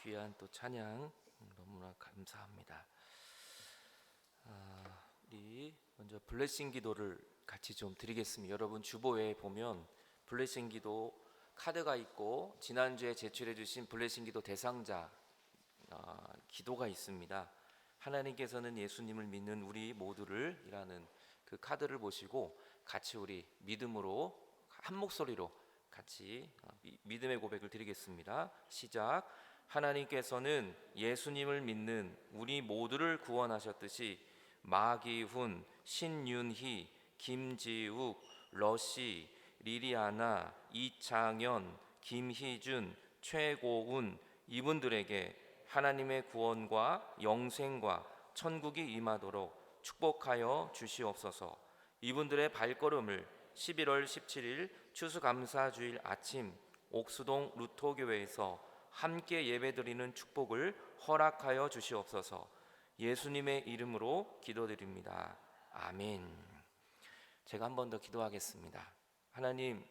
귀한 또 찬양 너무나 감사합니다. 우리 먼저 블레싱 기도를 같이 좀 드리겠습니다. 여러분 주보에 보면 블레싱 기도 카드가 있고 지난주에 제출해 주신 블레싱 기도 대상자 기도가 있습니다. 하나님께서는 예수님을 믿는 우리 모두를 이라는 그 카드를 보시고 같이 우리 믿음으로 한 목소리로 같이 믿음의 고백을 드리겠습니다. 시작. 하나님께서는 예수님을 믿는 우리 모두를 구원하셨듯이 마기훈, 신윤희, 김지욱, 러시, 리리아나, 이창현, 김희준, 최고운 이분들에게 하나님의 구원과 영생과 천국이 임하도록 축복하여 주시옵소서. 이분들의 발걸음을 11월 17일 추수감사주일 아침 옥수동 루터교회에서 함께 예배드리는 축복을 허락하여 주시옵소서. 예수님의 이름으로 기도드립니다. 아멘. 제가 한 번 더 기도하겠습니다. 하나님,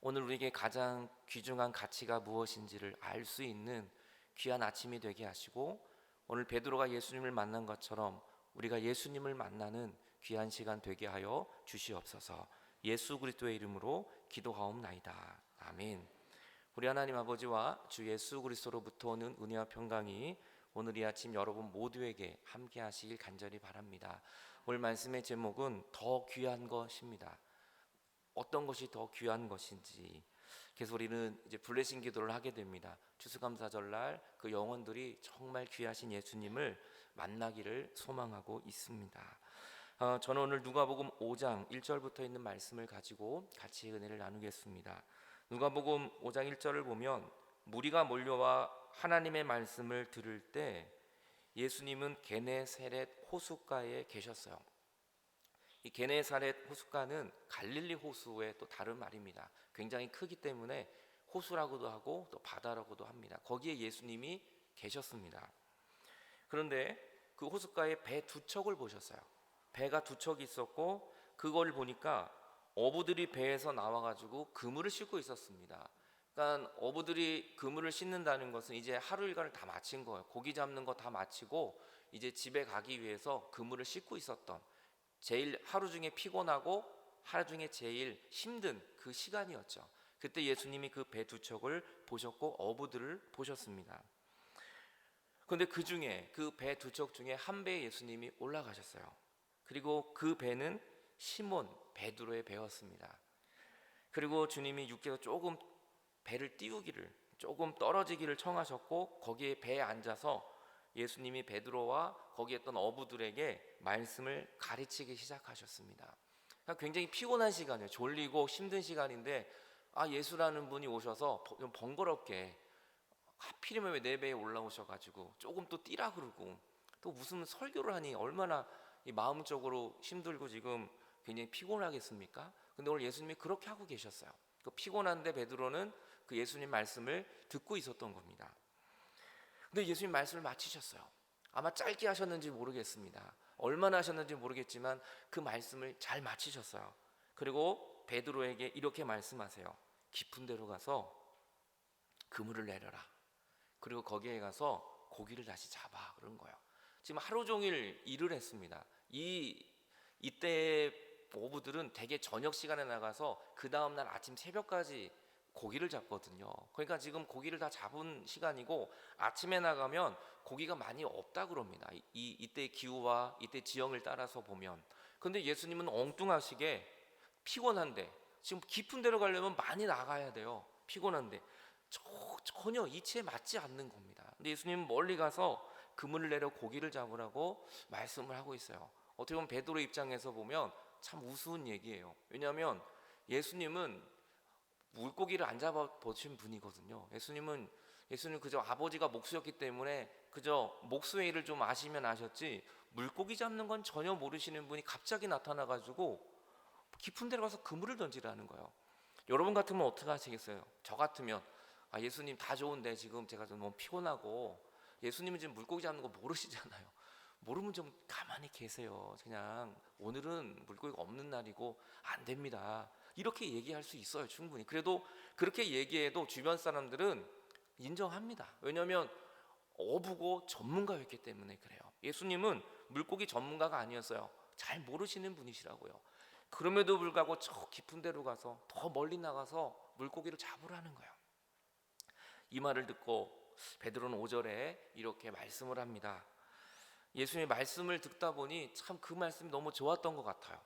오늘 우리에게 가장 귀중한 가치가 무엇인지를 알 수 있는 귀한 아침이 되게 하시고, 오늘 베드로가 예수님을 만난 것처럼 우리가 예수님을 만나는 귀한 시간 되게 하여 주시옵소서. 예수 그리스도의 이름으로 기도하옵나이다. 아멘. 우리 하나님 아버지와 주 예수 그리스도로부터 오는 은혜와 평강이 오늘 이 아침 여러분 모두에게 함께 하시길 간절히 바랍니다. 오늘 말씀의 제목은 더 귀한 것입니다. 어떤 것이 더 귀한 것인지, 그래서 우리는 이제 블레싱 기도를 하게 됩니다. 추수감사절날 그 영혼들이 정말 귀하신 예수님을 만나기를 소망하고 있습니다. 저는 오늘 누가복음 5장 1절부터 있는 말씀을 가지고 같이 은혜를 나누겠습니다. 누가복음 5장 1절을 보면 무리가 몰려와 하나님의 말씀을 들을 때 예수님은 게네사렛 호숫가에 계셨어요. 이 게네사렛 호숫가는 갈릴리 호수의 또 다른 말입니다. 굉장히 크기 때문에 호수라고도 하고 또 바다라고도 합니다. 거기에 예수님이 계셨습니다. 그런데 그 호숫가에 배 두 척을 보셨어요. 배가 두 척이 있었고 그걸 보니까 어부들이 배에서 나와가지고 그물을 싣고 있었습니다. 그러니까 어부들이 그물을 싣는다는 것은 이제 하루 일과를 다 마친 거예요. 고기 잡는 거 다 마치고 이제 집에 가기 위해서 그물을 싣고 있었던, 제일 하루 중에 피곤하고 하루 중에 제일 힘든 그 시간이었죠. 그때 예수님이 그 배 두 척을 보셨고 어부들을 보셨습니다. 그런데 그 중에 그 배 두 척 중에 한 배에 예수님이 올라가셨어요. 그리고 그 배는 시몬 베드로의 배였습니다. 그리고 주님이 육지에서 조금 배를 띄우기를, 조금 떨어지기를 청하셨고 거기에 배에 앉아서 예수님이 베드로와 거기에 있던 어부들에게 말씀을 가르치기 시작하셨습니다. 그러니까 굉장히 피곤한 시간이에요. 졸리고 힘든 시간인데 예수라는 분이 오셔서 좀 번거롭게 하필이면 왜 내 배에 올라오셔가지고 조금 또 뛰라 그러고 또 무슨 설교를 하니 얼마나 이 마음적으로 힘들고 지금 굉장히 피곤하겠습니까? 근데 오늘 예수님이 그렇게 하고 계셨어요. 그 피곤한데 베드로는 그 예수님 말씀을 듣고 있었던 겁니다. 근데 예수님 말씀을 마치셨어요. 아마 짧게 하셨는지 모르겠습니다. 얼마나 하셨는지 모르겠지만 그 말씀을 잘 마치셨어요. 그리고 베드로에게 이렇게 말씀하세요. 깊은 데로 가서 그물을 내려라. 그리고 거기에 가서 고기를 다시 잡아. 그런 거예요. 지금 하루 종일 일을 했습니다. 이때 어부들은 대개 저녁 시간에 나가서 그 다음날 아침 새벽까지 고기를 잡거든요. 그러니까 지금 고기를 다 잡은 시간이고 아침에 나가면 고기가 많이 없다 그럽니다. 이때 기후와 이때 지형을 따라서 보면. 근데 예수님은 엉뚱하시게 피곤한데 지금 깊은 데로 가려면 많이 나가야 돼요. 피곤한데 전혀 이치에 맞지 않는 겁니다. 근데 예수님은 멀리 가서 그물을 내려 고기를 잡으라고 말씀을 하고 있어요. 어떻게 보면 베드로 입장에서 보면 참 우스운 얘기예요. 왜냐하면 예수님은 물고기를 안 잡아보신 분이거든요. 예수님 그저 아버지가 목수였기 때문에 그저 목수의 일을 좀 아시면 아셨지 물고기 잡는 건 전혀 모르시는 분이 갑자기 나타나가지고 깊은 데로 가서 그물을 던지라는 거예요. 여러분 같으면 어떻게 하시겠어요? 저 같으면 예수님 다 좋은데 지금 제가 좀 너무 피곤하고, 예수님은 지금 물고기 잡는 거 모르시잖아요. 모르면 좀 가만히 계세요. 그냥 오늘은 물고기가 없는 날이고 안 됩니다. 이렇게 얘기할 수 있어요. 충분히. 그래도 그렇게 얘기해도 주변 사람들은 인정합니다. 왜냐하면 어부고 전문가였기 때문에 그래요. 예수님은 물고기 전문가가 아니었어요. 잘 모르시는 분이시라고요. 그럼에도 불구하고 저 깊은 데로 가서 더 멀리 나가서 물고기를 잡으라는 거예요. 이 말을 듣고 베드로는 5절에 이렇게 말씀을 합니다. 예수님의 말씀을 듣다 보니 참 그 말씀이 너무 좋았던 것 같아요.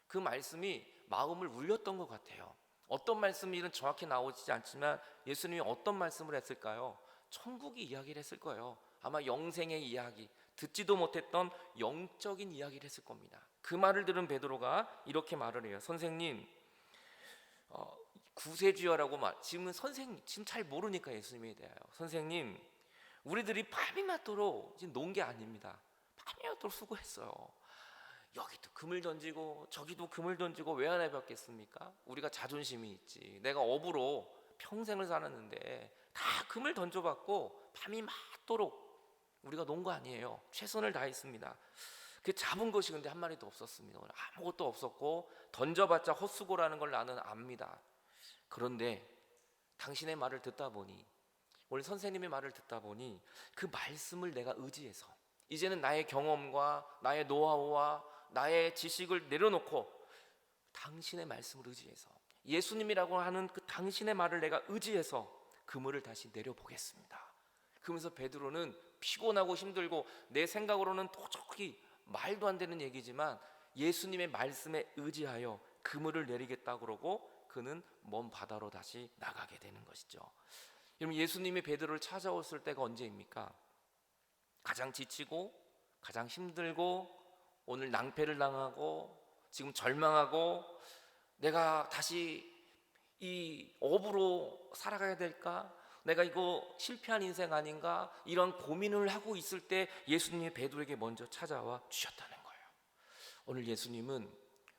그 말씀이 마음을 울렸던 것 같아요. 어떤 말씀일은 정확히 나오지 않지만 예수님이 어떤 말씀을 했을까요? 천국의 이야기를 했을 거예요. 아마 영생의 이야기, 듣지도 못했던 영적인 이야기를 했을 겁니다. 그 말을 들은 베드로가 이렇게 말을 해요. 선생님, 구세주여라고 지금은 선생님, 지금 잘 모르니까 예수님에 대하여 선생님, 우리들이 밤이 맞도록 지금 논 게 아닙니다. 밤이 맞도록 수고했어요. 여기도 금을 던지고 저기도 금을 던지고 왜 안 해봤겠습니까? 우리가 자존심이 있지. 내가 업으로 평생을 살았는데 다 금을 던져봤고 밤이 맞도록 우리가 논 거 아니에요. 최선을 다했습니다. 그 잡은 것이 근데 한 마리도 없었습니다. 아무것도 없었고 던져봤자 헛수고라는 걸 나는 압니다. 그런데 당신의 말을 듣다 보니, 오늘 선생님의 말을 듣다 보니 그 말씀을 내가 의지해서 이제는 나의 경험과 나의 노하우와 나의 지식을 내려놓고 당신의 말씀을 의지해서, 예수님이라고 하는 그 당신의 말을 내가 의지해서 그물을 다시 내려보겠습니다. 그러면서 베드로는 피곤하고 힘들고 내 생각으로는 도저히 말도 안 되는 얘기지만 예수님의 말씀에 의지하여 그물을 내리겠다 그러고 그는 먼 바다로 다시 나가게 되는 것이죠. 여러분, 예수님이 베드로를 찾아오실 때가 언제입니까? 가장 지치고 가장 힘들고 오늘 낭패를 당하고 지금 절망하고 내가 다시 이 업으로 살아가야 될까? 내가 이거 실패한 인생 아닌가? 이런 고민을 하고 있을 때 예수님이 베드로에게 먼저 찾아와 주셨다는 거예요. 오늘 예수님은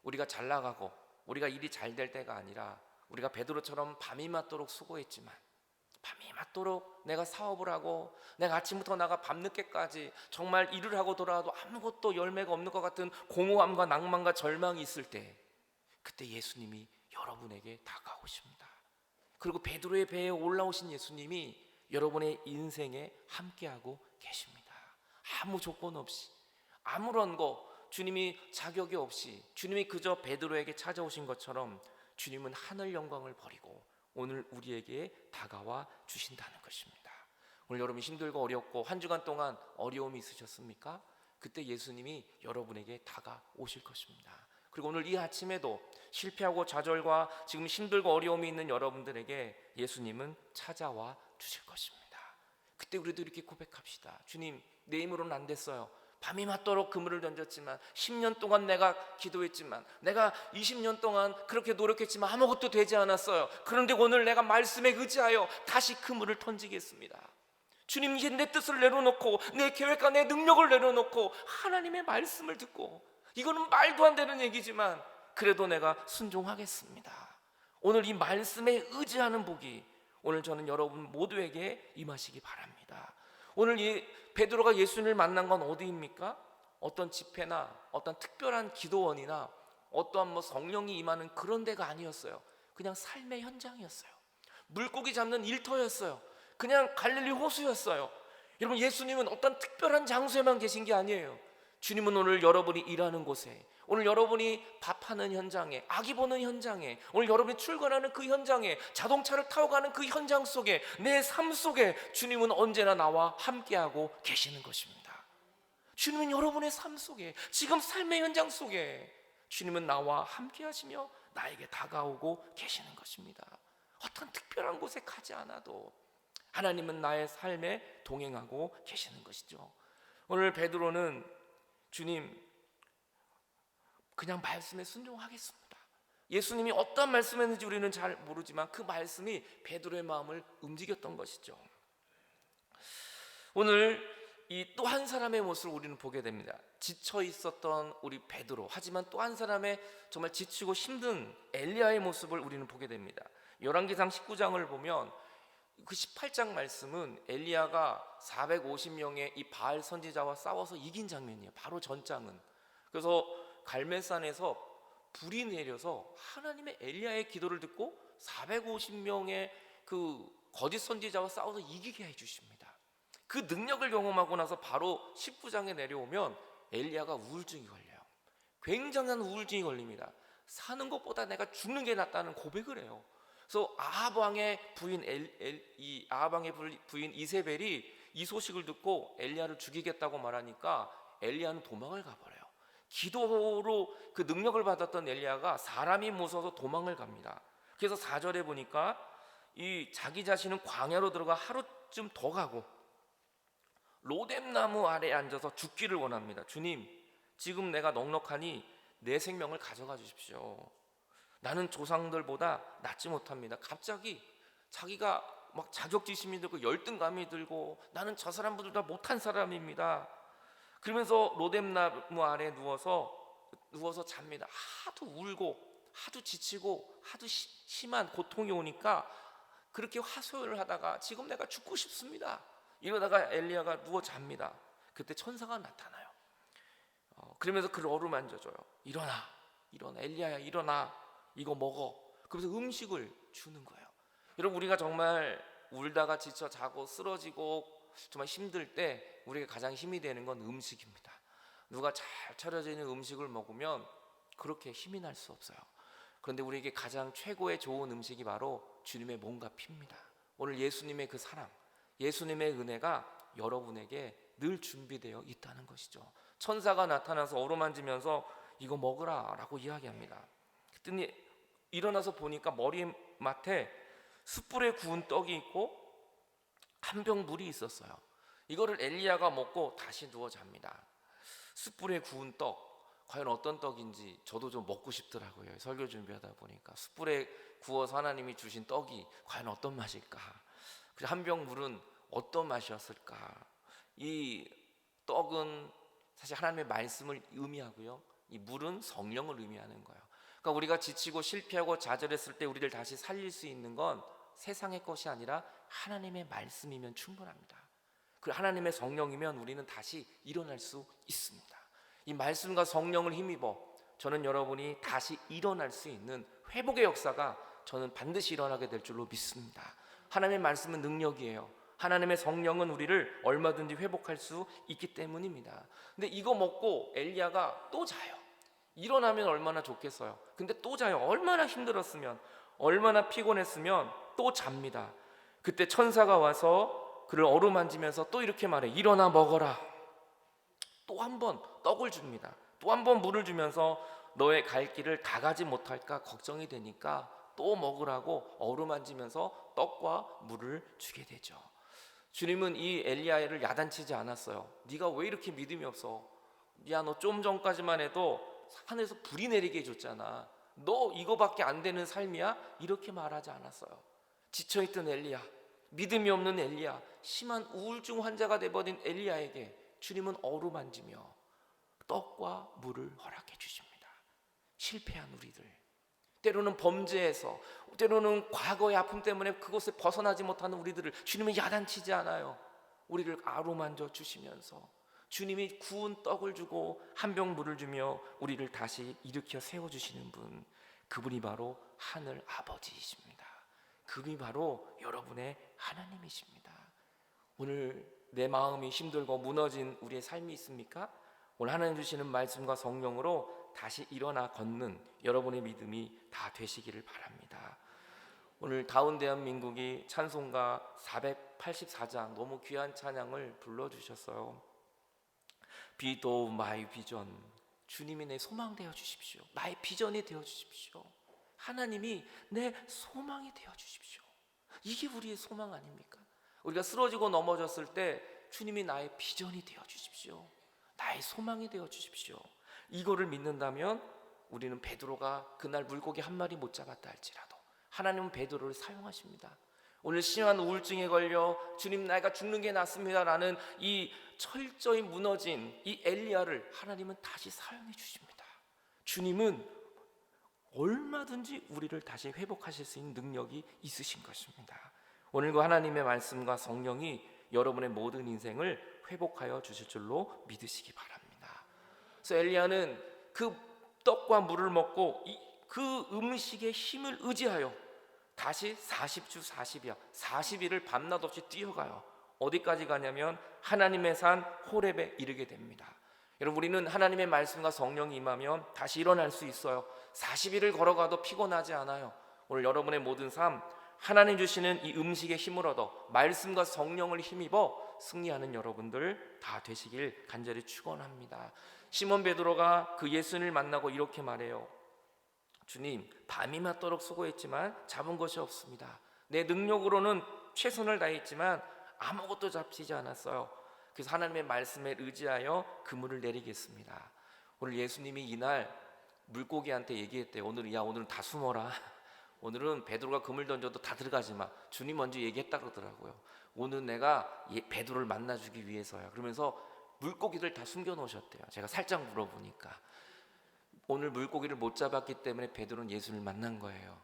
우리가 잘 나가고 우리가 일이 잘 될 때가 아니라 우리가 베드로처럼 밤이 맞도록 수고했지만, 밤이 맞도록 내가 사업을 하고 내가 아침부터 나가 밤늦게까지 정말 일을 하고 돌아와도 아무것도 열매가 없는 것 같은 공허함과 낭만과 절망이 있을 때, 그때 예수님이 여러분에게 다가오십니다. 그리고 베드로의 배에 올라오신 예수님이 여러분의 인생에 함께하고 계십니다. 아무 조건 없이, 아무런 거 주님이 자격이 없이 주님이 그저 베드로에게 찾아오신 것처럼 주님은 하늘 영광을 버리고 오늘 우리에게 다가와 주신다는 것입니다. 오늘 여러분이 힘들고 어렵고 한 주간 동안 어려움이 있으셨습니까? 그때 예수님이 여러분에게 다가오실 것입니다. 그리고 오늘 이 아침에도 실패하고 좌절과 지금 힘들고 어려움이 있는 여러분들에게 예수님은 찾아와 주실 것입니다. 그때 우리도 이렇게 고백합시다. 주님, 내 힘으로는 안 됐어요. 밤이 맞도록 그물을 던졌지만, 10년 동안 내가 기도했지만, 내가 20년 동안 그렇게 노력했지만 아무것도 되지 않았어요. 그런데 오늘 내가 말씀에 의지하여 다시 그물을 던지겠습니다. 주님, 이제 내 뜻을 내려놓고 내 계획과 내 능력을 내려놓고 하나님의 말씀을 듣고, 이거는 말도 안 되는 얘기지만 그래도 내가 순종하겠습니다. 오늘 이 말씀에 의지하는 복이 오늘 저는 여러분 모두에게 임하시기 바랍니다. 오늘 이 베드로가 예수님을 만난 건 어디입니까? 어떤 집회나 어떤 특별한 기도원이나 어떠한 성령이 임하는 그런 데가 아니었어요. 그냥 삶의 현장이었어요. 물고기 잡는 일터였어요. 그냥 갈릴리 호수였어요. 여러분, 예수님은 어떤 특별한 장소에만 계신 게 아니에요. 주님은 오늘 여러분이 일하는 곳에, 오늘 여러분이 밥하는 현장에, 아기 보는 현장에, 오늘 여러분이 출근하는 그 현장에, 자동차를 타고 가는 그 현장 속에, 내 삶 속에 주님은 언제나 나와 함께하고 계시는 것입니다. 주님은 여러분의 삶 속에, 지금 삶의 현장 속에 주님은 나와 함께하시며 나에게 다가오고 계시는 것입니다. 어떤 특별한 곳에 가지 않아도 하나님은 나의 삶에 동행하고 계시는 것이죠. 오늘 베드로는 주님, 그냥 말씀에 순종하겠습니다. 예수님이 어떤 말씀했는지 우리는 잘 모르지만 그 말씀이 베드로의 마음을 움직였던 것이죠. 오늘 이 또 한 사람의 모습을 우리는 보게 됩니다. 지쳐 있었던 우리 베드로, 하지만 또 한 사람의 정말 지치고 힘든 엘리야의 모습을 우리는 보게 됩니다. 열왕기상 19장을 보면 그 18장 말씀은 엘리야가 450명의 이 바알 선지자와 싸워서 이긴 장면이에요. 바로 전장은. 그래서 갈멜산에서 불이 내려서 하나님의 엘리야의 기도를 듣고 450명의 그 거짓 선지자와 싸워서 이기게 해주십니다. 그 능력을 경험하고 나서 바로 19장에 내려오면 엘리야가 우울증이 걸려요. 굉장한 우울증이 걸립니다. 사는 것보다 내가 죽는 게 낫다는 고백을 해요. 그래서 아합 왕의 부인 부인 이세벨이 이 소식을 듣고 엘리야를 죽이겠다고 말하니까 엘리야는 도망을 가버려요. 기도로 그 능력을 받았던 엘리야가 사람이 무서워서 도망을 갑니다. 그래서 4절에 보니까 이 자기 자신은 광야로 들어가 하루쯤 더 가고 로뎀나무 아래에 앉아서 죽기를 원합니다. 주님, 지금 내가 넉넉하니 내 생명을 가져가 주십시오. 나는 조상들보다 낫지 못합니다. 갑자기 자기가 막 자격지심이 들고 열등감이 들고 나는 저 사람보다 못한 사람입니다. 그러면서 로뎀나무 아래에 누워서 잡니다. 하도 울고 하도 지치고 하도 심한 고통이 오니까 그렇게 하소연을 하다가 지금 내가 죽고 싶습니다. 이러다가 엘리야가 누워 잡니다. 그때 천사가 나타나요. 그러면서 그를 어루만져줘요. 일어나 엘리야야, 일어나, 이거 먹어. 그러면서 음식을 주는 거예요. 여러분, 우리가 정말 울다가 지쳐 자고 쓰러지고 정말 힘들 때 우리가 가장 힘이 되는 건 음식입니다. 누가 잘 차려져 있는 음식을 먹으면 그렇게 힘이 날 수 없어요. 그런데 우리에게 가장 최고의 좋은 음식이 바로 주님의 몸과 피입니다. 오늘 예수님의 그 사랑, 예수님의 은혜가 여러분에게 늘 준비되어 있다는 것이죠. 천사가 나타나서 어루만지면서 이거 먹으라 라고 이야기합니다. 그랬더니 일어나서 보니까 머리맡에 숯불에 구운 떡이 있고 한 병 물이 있었어요. 이거를 엘리야가 먹고 다시 누워 잡니다. 숯불에 구운 떡, 과연 어떤 떡인지 저도 좀 먹고 싶더라고요. 설교 준비하다 보니까 숯불에 구워서 하나님이 주신 떡이 과연 어떤 맛일까? 한 병 물은 어떤 맛이었을까? 이 떡은 사실 하나님의 말씀을 의미하고요, 이 물은 성령을 의미하는 거예요. 그러니까 우리가 지치고 실패하고 좌절했을 때 우리를 다시 살릴 수 있는 건 세상의 것이 아니라 하나님의 말씀이면 충분합니다. 그리고 하나님의 성령이면 우리는 다시 일어날 수 있습니다. 이 말씀과 성령을 힘입어 저는 여러분이 다시 일어날 수 있는 회복의 역사가 저는 반드시 일어나게 될 줄로 믿습니다. 하나님의 말씀은 능력이에요. 하나님의 성령은 우리를 얼마든지 회복할 수 있기 때문입니다. 근데 이거 먹고 엘리야가 또 자요. 일어나면 얼마나 좋겠어요. 근데 또 자요. 얼마나 힘들었으면, 얼마나 피곤했으면 또 잡니다. 그때 천사가 와서 그를 어루만지면서 또 이렇게 말해. 일어나 먹어라. 또 한 번 떡을 줍니다. 또 한 번 물을 주면서 너의 갈 길을 다 가지 못할까 걱정이 되니까 또 먹으라고 어루만지면서 떡과 물을 주게 되죠. 주님은 이 엘리야를 야단치지 않았어요. 네가 왜 이렇게 믿음이 없어? 야, 너 좀 전까지만 해도 하늘에서 불이 내리게 해줬잖아. 너 이거밖에 안 되는 삶이야? 이렇게 말하지 않았어요. 지쳐있던 엘리야, 믿음이 없는 엘리야, 심한 우울증 환자가 돼버린 엘리야에게 주님은 어루만지며 떡과 물을 허락해 주십니다. 실패한 우리들, 때로는 범죄에서, 때로는 과거의 아픔 때문에 그곳에 벗어나지 못하는 우리들을 주님은 야단치지 않아요. 우리를 아로만져 주시면서 주님이 구운 떡을 주고 한 병 물을 주며 우리를 다시 일으켜 세워주시는 분, 그분이 바로 하늘 아버지이십니다. 그분이 바로 여러분의 하나님이십니다. 오늘 내 마음이 힘들고 무너진 우리의 삶이 있습니까? 오늘 하나님 주시는 말씀과 성령으로 다시 일어나 걷는 여러분의 믿음이 다 되시기를 바랍니다. 오늘 다운 대한민국이 찬송가 484장 너무 귀한 찬양을 불러주셨어요. Be thou my vision. 주님이 내 소망 되어 주십시오. 나의 비전이 되어 주십시오. 하나님이 내 소망이 되어 주십시오. 이게 우리의 소망 아닙니까? 우리가 쓰러지고 넘어졌을 때 주님이 나의 비전이 되어 주십시오. 나의 소망이 되어 주십시오. 이거를 믿는다면 우리는 베드로가 그날 물고기 한 마리 못 잡았다 할지라도 하나님은 베드로를 사용하십니다. 오늘 심한 우울증에 걸려 주님 내가 죽는 게 낫습니다 라는 이 철저히 무너진 이 엘리야를 하나님은 다시 사용해 주십니다. 주님은 얼마든지 우리를 다시 회복하실 수 있는 능력이 있으신 것입니다. 오늘과 하나님의 말씀과 성령이 여러분의 모든 인생을 회복하여 주실 줄로 믿으시기 바랍니다. 그래서 엘리야는 그 떡과 물을 먹고 그 음식의 힘을 의지하여 다시 40주 40이야. 40일을 밤낮 없이 뛰어가요. 어디까지 가냐면 하나님의 산 호렙에 이르게 됩니다. 여러분, 우리는 하나님의 말씀과 성령이 임하면 다시 일어날 수 있어요. 40일을 걸어가도 피곤하지 않아요. 오늘 여러분의 모든 삶, 하나님 주시는 이 음식의 힘을 얻어 말씀과 성령을 힘입어 승리하는 여러분들 다 되시길 간절히 축원합니다. 시몬 베드로가 그 예수님을 만나고 이렇게 말해요. 주님, 밤이 맞도록 수고했지만 잡은 것이 없습니다. 내 능력으로는 최선을 다했지만 아무것도 잡히지 않았어요. 그래서 하나님의 말씀에 의지하여 그물을 내리겠습니다. 오늘 예수님이 이날 물고기한테 얘기했대요. 오늘은 다 숨어라. 오늘은 베드로가 그물 던져도 다 들어가지 마. 주님 먼저 얘기했다 그러더라고요. 오늘 내가 베드로를 만나주기 위해서야. 그러면서 물고기들 다 숨겨 놓으셨대요. 제가 살짝 물어보니까 오늘 물고기를 못 잡았기 때문에 베드로는 예수를 만난 거예요.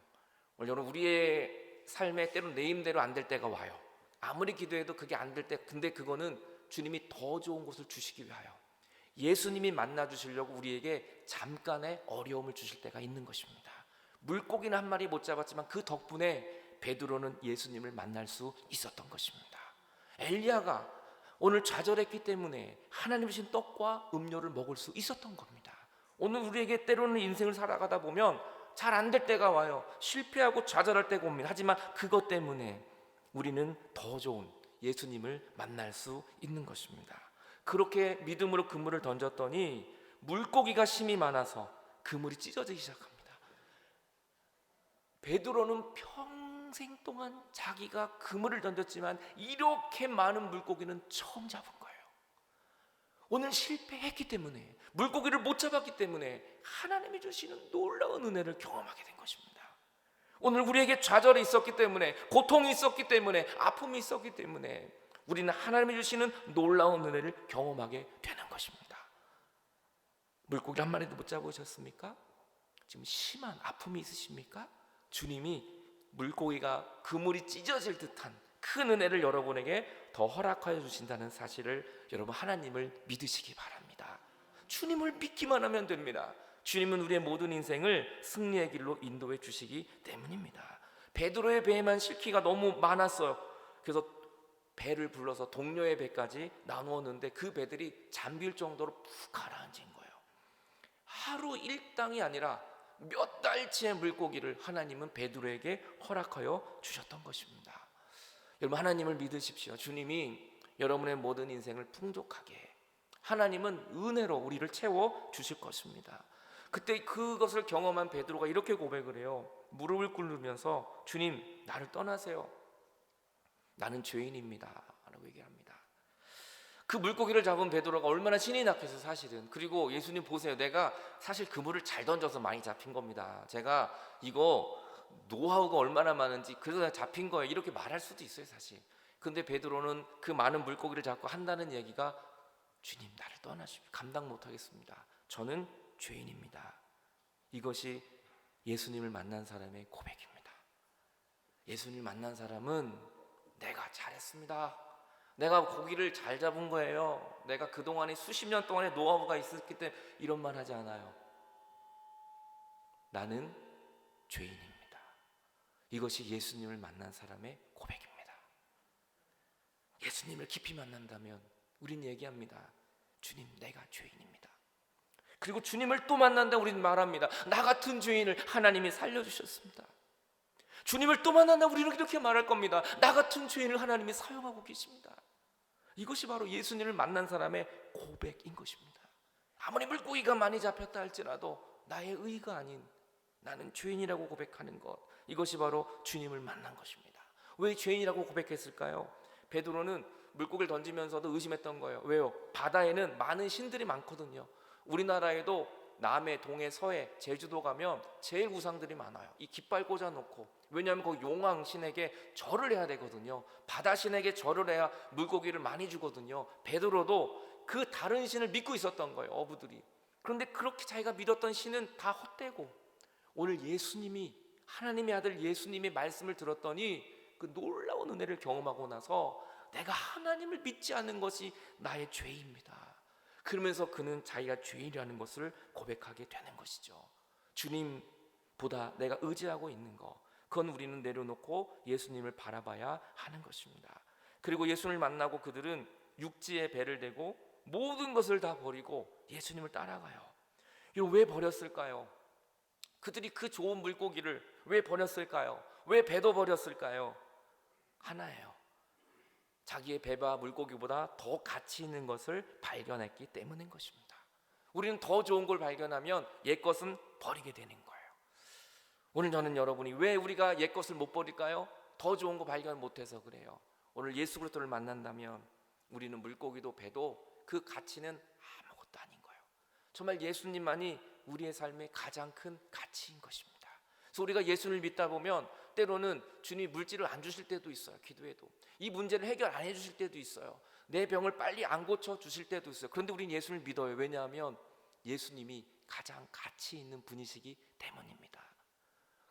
오늘 여러분, 우리의 삶에 때로는 내 힘대로 안 될 때가 와요. 아무리 기도해도 그게 안 될 때, 근데 그거는 주님이 더 좋은 것을 주시기 위하여 예수님이 만나 주시려고 우리에게 잠깐의 어려움을 주실 때가 있는 것입니다. 물고기는 한 마리 못 잡았지만 그 덕분에 베드로는 예수님을 만날 수 있었던 것입니다. 엘리야가 오늘 좌절했기 때문에 하나님 주신 떡과 음료를 먹을 수 있었던 겁니다. 오늘 우리에게 때로는 인생을 살아가다 보면 잘 안 될 때가 와요. 실패하고 좌절할 때가 옵니다. 하지만 그것 때문에 우리는 더 좋은 예수님을 만날 수 있는 것입니다. 그렇게 믿음으로 그물을 던졌더니 물고기가 힘이 많아서 그물이 찢어지기 시작합니다. 베드로는 평생 동안 자기가 그물을 던졌지만 이렇게 많은 물고기는 처음 잡은 거예요. 오늘 실패했기 때문에, 물고기를 못 잡았기 때문에 하나님이 주시는 놀라운 은혜를 경험하게 된 것입니다. 오늘 우리에게 좌절이 있었기 때문에, 고통이 있었기 때문에, 아픔이 있었기 때문에 우리는 하나님이 주시는 놀라운 은혜를 경험하게 되는 것입니다. 물고기 한 마리도 못 잡으셨습니까? 지금 심한 아픔이 있으십니까? 주님이 물고기가 그물이 찢어질 듯한 큰 은혜를 여러분에게 더 허락하여 주신다는 사실을 여러분, 하나님을 믿으시기 바랍니다. 주님을 믿기만 하면 됩니다. 주님은 우리의 모든 인생을 승리의 길로 인도해 주시기 때문입니다. 베드로의 배에만 실기가 너무 많았어요. 그래서 배를 불러서 동료의 배까지 나누었는데 그 배들이 잠길 정도로 푹 가라앉은 거예요. 하루 일당이 아니라 몇 달치의 물고기를 하나님은 베드로에게 허락하여 주셨던 것입니다. 여러분, 하나님을 믿으십시오. 주님이 여러분의 모든 인생을 풍족하게, 하나님은 은혜로 우리를 채워 주실 것입니다. 그때 그것을 경험한 베드로가 이렇게 고백을 해요. 무릎을 꿇으면서 주님, 나를 떠나세요. 나는 죄인입니다 라고 얘기합니다. 그 물고기를 잡은 베드로가 얼마나 신이 낙해서 사실은. 그리고 예수님 보세요. 내가 사실 그물을 잘 던져서 많이 잡힌 겁니다. 제가 이거 노하우가 얼마나 많은지 그래서 내가 잡힌 거예요. 이렇게 말할 수도 있어요 사실. 근데 베드로는 그 많은 물고기를 잡고 한다는 얘기가 주님, 나를 떠나시오. 감당 못하겠습니다. 저는 죄인입니다. 이것이 예수님을 만난 사람의 고백입니다. 예수님을 만난 사람은 내가 잘했습니다. 내가 고기를 잘 잡은 거예요. 내가 그동안에 수십 년 동안의 노하우가 있었기 때문에 이런 말 하지 않아요. 나는 죄인입니다. 이것이 예수님을 만난 사람의 고백입니다. 예수님을 깊이 만난다면 우린 얘기합니다. 주님, 내가 죄인입니다. 그리고 주님을 또 만난다 우리는 말합니다. 나 같은 죄인을 하나님이 살려주셨습니다. 주님을 또 만난다 우리는 이렇게 말할 겁니다. 나 같은 죄인을 하나님이 사용하고 계십니다. 이것이 바로 예수님을 만난 사람의 고백인 것입니다. 아무리 물고기가 많이 잡혔다 할지라도 나의 의가 아닌 나는 죄인이라고 고백하는 것, 이것이 바로 주님을 만난 것입니다. 왜 죄인이라고 고백했을까요? 베드로는 물고기를 던지면서도 의심했던 거예요. 왜요? 바다에는 많은 신들이 많거든요. 우리나라에도 남해, 동해, 서해, 제주도 가면 제일 우상들이 많아요. 이 깃발 꽂아놓고, 왜냐하면 그 용왕 신에게 절을 해야 되거든요. 바다 신에게 절을 해야 물고기를 많이 주거든요. 베드로도 그 다른 신을 믿고 있었던 거예요, 어부들이. 그런데 그렇게 자기가 믿었던 신은 다 헛되고, 오늘 예수님이, 하나님의 아들 예수님의 말씀을 들었더니 그 놀라운 은혜를 경험하고 나서 내가 하나님을 믿지 않는 것이 나의 죄입니다. 그러면서 그는 자기가 죄인이라는 것을 고백하게 되는 것이죠. 주님보다 내가 의지하고 있는 것, 그건 우리는 내려놓고 예수님을 바라봐야 하는 것입니다. 그리고 예수님을 만나고 그들은 육지에 배를 대고 모든 것을 다 버리고 예수님을 따라가요. 이걸 왜 버렸을까요? 그들이 그 좋은 물고기를 왜 버렸을까요? 왜 배도 버렸을까요? 하나예요. 자기의 배와 물고기보다 더 가치 있는 것을 발견했기 때문인 것입니다. 우리는 더 좋은 걸 발견하면 옛것은 버리게 되는 거예요. 오늘 저는 여러분이 왜 우리가 옛것을 못 버릴까요? 더 좋은 거 발견 못해서 그래요. 오늘 예수 그리스도를 만난다면 우리는 물고기도 배도 그 가치는 아무것도 아닌 거예요. 정말 예수님만이 우리의 삶의 가장 큰 가치인 것입니다. 그래서 우리가 예수를 믿다 보면 때로는 주님이 물질을 안 주실 때도 있어요. 기도해도 이 문제를 해결 안 해주실 때도 있어요. 내 병을 빨리 안 고쳐 주실 때도 있어요. 그런데 우리는 예수를 믿어요. 왜냐하면 예수님이 가장 가치 있는 분이시기 때문입니다.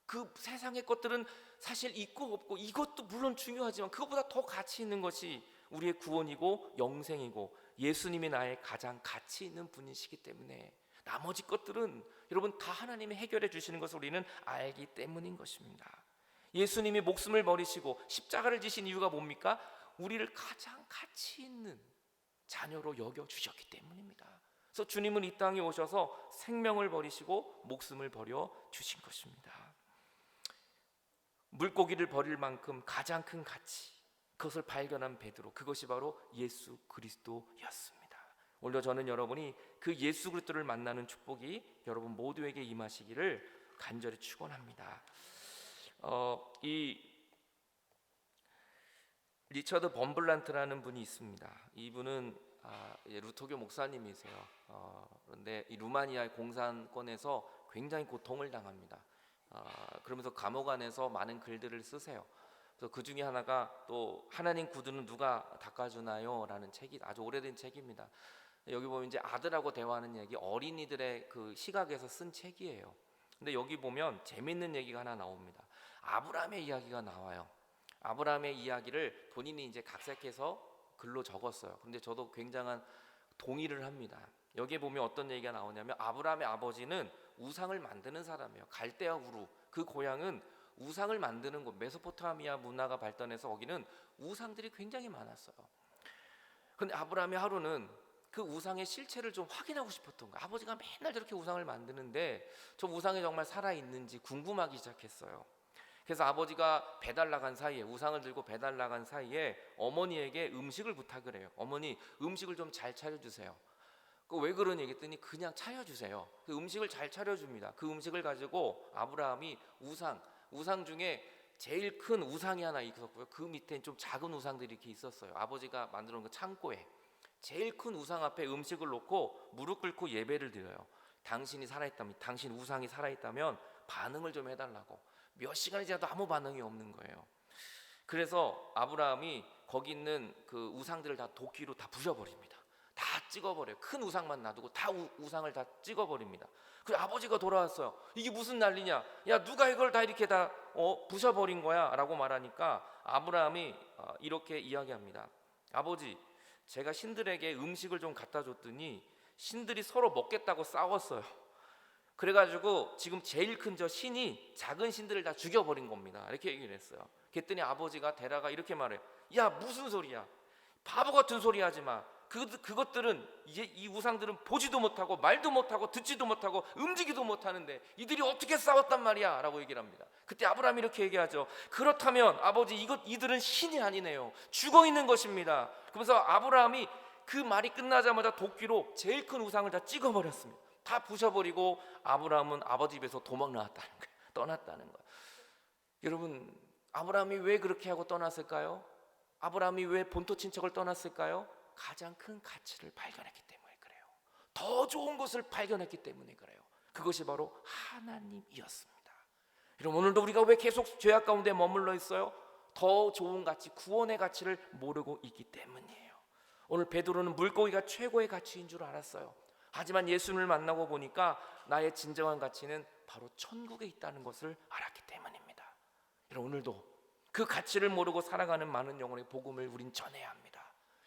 그 세상의 것들은 사실 있고 없고 이것도 물론 중요하지만 그것보다 더 가치 있는 것이 우리의 구원이고 영생이고 예수님이 나의 가장 가치 있는 분이시기 때문에 나머지 것들은 여러분 다 하나님이 해결해 주시는 것을 우리는 알기 때문인 것입니다. 예수님이 목숨을 버리시고 십자가를 지신 이유가 뭡니까? 우리를 가장 가치 있는 자녀로 여겨 주셨기 때문입니다. 그래서 주님은 이 땅에 오셔서 생명을 버리시고 목숨을 버려 주신 것입니다. 물고기를 버릴 만큼 가장 큰 가치, 그것을 발견한 베드로, 그것이 바로 예수 그리스도였습니다. 오늘도 저는 여러분이 그 예수 그리스도를 만나는 축복이 여러분 모두에게 임하시기를 간절히 축원합니다. 이 리처드 범블란트라는 분이 있습니다. 이분은 루터교 목사님이세요. 그런데 이 루마니아의 공산권에서 굉장히 고통을 당합니다. 그러면서 감옥 안에서 많은 글들을 쓰세요. 그래서 그 중에 하나가 또 하나님 구두는 누가 닦아주나요? 라는 책이 아주 오래된 책입니다. 여기 보면 이제 아들하고 대화하는 얘기, 어린이들의 그 시각에서 쓴 책이에요. 근데 여기 보면 재밌는 얘기가 하나 나옵니다. 아브라함의 이야기가 나와요. 아브라함의 이야기를 본인이 이제 각색해서 글로 적었어요. 근데 저도 굉장한 동의를 합니다. 여기에 보면 어떤 얘기가 나오냐면 아브라함의 아버지는 우상을 만드는 사람이에요. 갈대아 우루, 그 고향은 우상을 만드는 곳, 메소포타미아 문화가 발달해서 거기는 우상들이 굉장히 많았어요. 그런데 아브라함의 하루는 그 우상의 실체를 좀 확인하고 싶었던 거예요. 아버지가 맨날 저렇게 우상을 만드는데 저 우상이 정말 살아있는지 궁금하기 시작했어요. 그래서 아버지가 배달 나간 사이에, 우상을 들고 배달 나간 사이에 어머니에게 음식을 부탁을 해요. 어머니, 음식을 좀 잘 차려주세요. 왜 그러니 얘기했더니 그냥 차려주세요. 그 음식을 잘 차려줍니다. 그 음식을 가지고 아브라함이 우상 중에 제일 큰 우상이 하나 있었고요. 그 밑에 좀 작은 우상들이 이렇게 있었어요. 아버지가 만들어 놓은 그 창고에 제일 큰 우상 앞에 음식을 놓고 무릎 꿇고 예배를 드려요. 당신이 살아있다면, 당신 우상이 살아있다면 반응을 좀 해달라고. 몇 시간이 지나도 아무 반응이 없는 거예요. 그래서 아브라함이 거기 있는 그 우상들을 다 도끼로 다 부셔버립니다. 다 찍어버려요. 큰 우상만 놔두고 다 우상을 다 찍어버립니다. 그래서 아버지가 돌아왔어요. 이게 무슨 난리냐? 야, 누가 이걸 다 이렇게 다 부셔버린 거야? 라고 말하니까 아브라함이 이렇게 이야기합니다. 아버지, 제가 신들에게 음식을 좀 갖다 줬더니 신들이 서로 먹겠다고 싸웠어요. 그래가지고 지금 제일 큰 저 신이 작은 신들을 다 죽여버린 겁니다. 이렇게 얘기를 했어요. 그랬더니 아버지가 데라가 이렇게 말해요. 야, 무슨 소리야? 바보 같은 소리 하지 마. 그것들은 이 우상들은 보지도 못하고 말도 못하고 듣지도 못하고 움직이도 못하는데 이들이 어떻게 싸웠단 말이야? 라고 얘기를 합니다. 그때 아브라함이 이렇게 얘기하죠. 그렇다면 아버지, 이들은 신이 아니네요. 죽어 있는 것입니다. 그러면서 아브라함이 그 말이 끝나자마자 도끼로 제일 큰 우상을 다 찍어버렸습니다. 다 부셔버리고 아브라함은 아버지 집에서 도망 나왔다는 거예요. 떠났다는 거예요. 여러분, 아브라함이 왜 그렇게 하고 떠났을까요? 아브라함이 왜 본토 친척을 떠났을까요? 가장 큰 가치를 발견했기 때문에 그래요. 더 좋은 것을 발견했기 때문에 그래요. 그것이 바로 하나님이었습니다. 여러분, 오늘도 우리가 왜 계속 죄악 가운데 머물러 있어요? 더 좋은 가치, 구원의 가치를 모르고 있기 때문이에요. 오늘 베드로는 물고기가 최고의 가치인 줄 알았어요. 하지만 예수님을 만나고 보니까 나의 진정한 가치는 바로 천국에 있다는 것을 알았기 때문입니다. 여러분, 오늘도 그 가치를 모르고 살아가는 많은 영혼의 복음을 우린 전해야 합니다.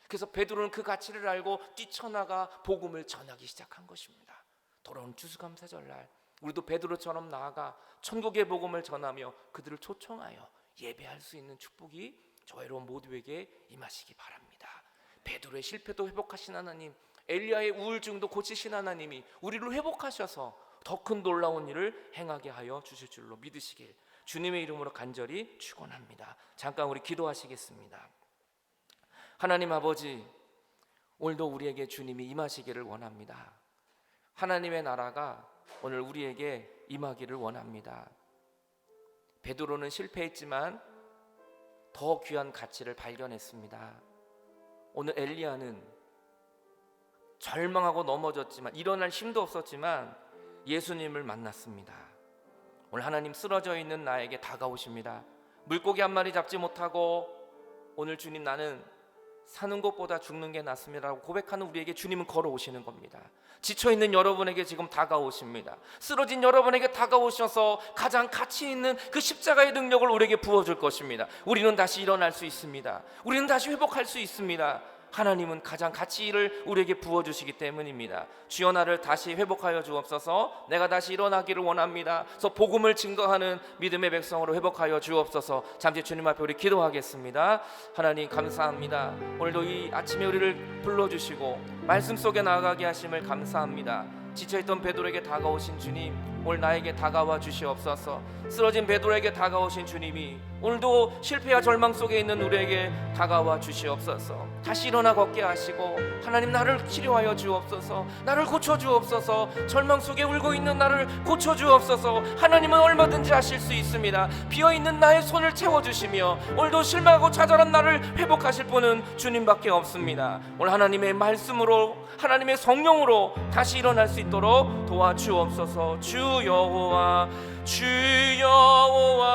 그래서 베드로는 그 가치를 알고 뛰쳐나가 복음을 전하기 시작한 것입니다. 돌아오는 추수감사절날 우리도 베드로처럼 나아가 천국의 복음을 전하며 그들을 초청하여 예배할 수 있는 축복이 저와 여러분 모두에게 임하시기 바랍니다. 베드로의 실패도 회복하신 하나님, 엘리야의 우울증도 고치신 하나님이 우리를 회복하셔서 더 큰 놀라운 일을 행하게 하여 주실 줄로 믿으시길 주님의 이름으로 간절히 축원합니다. 잠깐 우리 기도하시겠습니다. 하나님 아버지, 오늘도 우리에게 주님이 임하시기를 원합니다. 하나님의 나라가 오늘 우리에게 임하기를 원합니다. 베드로는 실패했지만 더 귀한 가치를 발견했습니다. 오늘 엘리야는 절망하고 넘어졌지만, 일어날 힘도 없었지만 예수님을 만났습니다. 오늘 하나님, 쓰러져 있는 나에게 다가오십니다. 물고기 한 마리 잡지 못하고 오늘 주님 나는 사는 것보다 죽는 게 낫습니다라고 고백하는 우리에게 주님은 걸어오시는 겁니다. 지쳐있는 여러분에게 지금 다가오십니다. 쓰러진 여러분에게 다가오셔서 가장 가치 있는 그 십자가의 능력을 우리에게 부어줄 것입니다. 우리는 다시 일어날 수 있습니다. 우리는 다시 회복할 수 있습니다. 하나님은 가장 가치를 우리에게 부어주시기 때문입니다. 주여 나를 다시 회복하여 주옵소서. 내가 다시 일어나기를 원합니다. 그래서 복음을 증거하는 믿음의 백성으로 회복하여 주옵소서. 잠시 주님 앞에 우리 기도하겠습니다. 하나님 감사합니다. 오늘도 이 아침에 우리를 불러주시고 말씀 속에 나아가게 하심을 감사합니다. 지쳐있던 베드로에게 다가오신 주님, 오늘 나에게 다가와 주시옵소서. 쓰러진 베드로에게 다가오신 주님이 오늘도 실패와 절망 속에 있는 우리에게 다가와 주시옵소서. 다시 일어나 걷게 하시고 하나님 나를 치료하여 주옵소서. 나를 고쳐 주옵소서. 절망 속에 울고 있는 나를 고쳐 주옵소서. 하나님은 얼마든지 하실 수 있습니다. 비어있는 나의 손을 채워주시며 오늘도 실망하고 좌절한 나를 회복하실 분은 주님밖에 없습니다. 오늘 하나님의 말씀으로, 하나님의 성령으로 다시 일어날 수 있도록 도와주옵소서. 주 여호와, 주 여호와,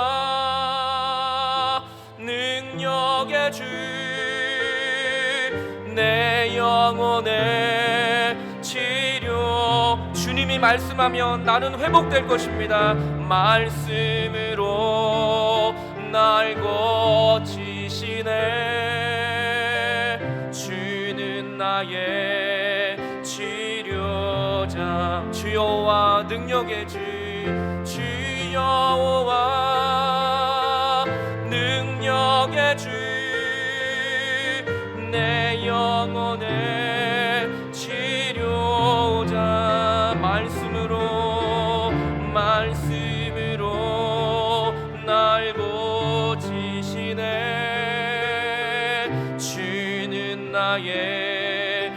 능력의 주, 내 영혼의 치료. 주님이 말씀하면 나는 회복될 것입니다. 말씀으로 날 고치시네. 주는 나의 치료자. 주 여호와, 능력의 주, 주 여호와, 능력의 주, 내 영혼의 치료자. 말씀으로 날 고치시네. 주는 나의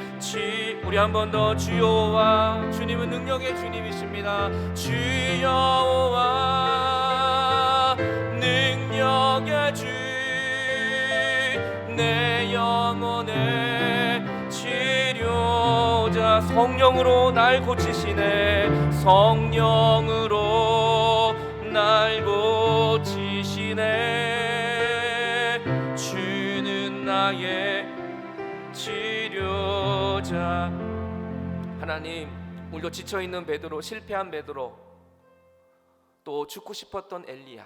우리 한 번 더. 주 여호와, 주님은 능력의 주님이십니다. 주 여호와, 능력의 주, 내 영혼의 치료자. 성령으로 날 고치시네. 성령으로 날 고치시네. 주는 나의 치료자. 하나님, 오늘도 지쳐있는 베드로, 실패한 베드로, 또 죽고 싶었던 엘리야,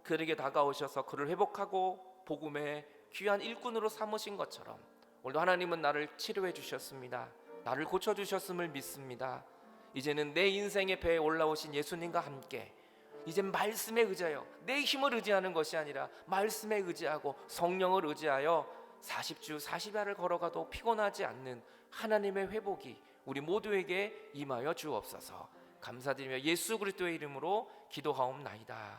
그에게 다가오셔서 그를 회복하고 복음의 귀한 일꾼으로 삼으신 것처럼 오늘도 하나님은 나를 치료해 주셨습니다. 나를 고쳐주셨음을 믿습니다. 이제는 내 인생의 배에 올라오신 예수님과 함께 이제 말씀에 의지하여, 내 힘을 의지하는 것이 아니라 말씀에 의지하고 성령을 의지하여 40주 40야를 걸어가도 피곤하지 않는 하나님의 회복이 우리 모두에게 임하여 주옵소서. 감사드리며 예수 그리스도의 이름으로 기도하옵나이다.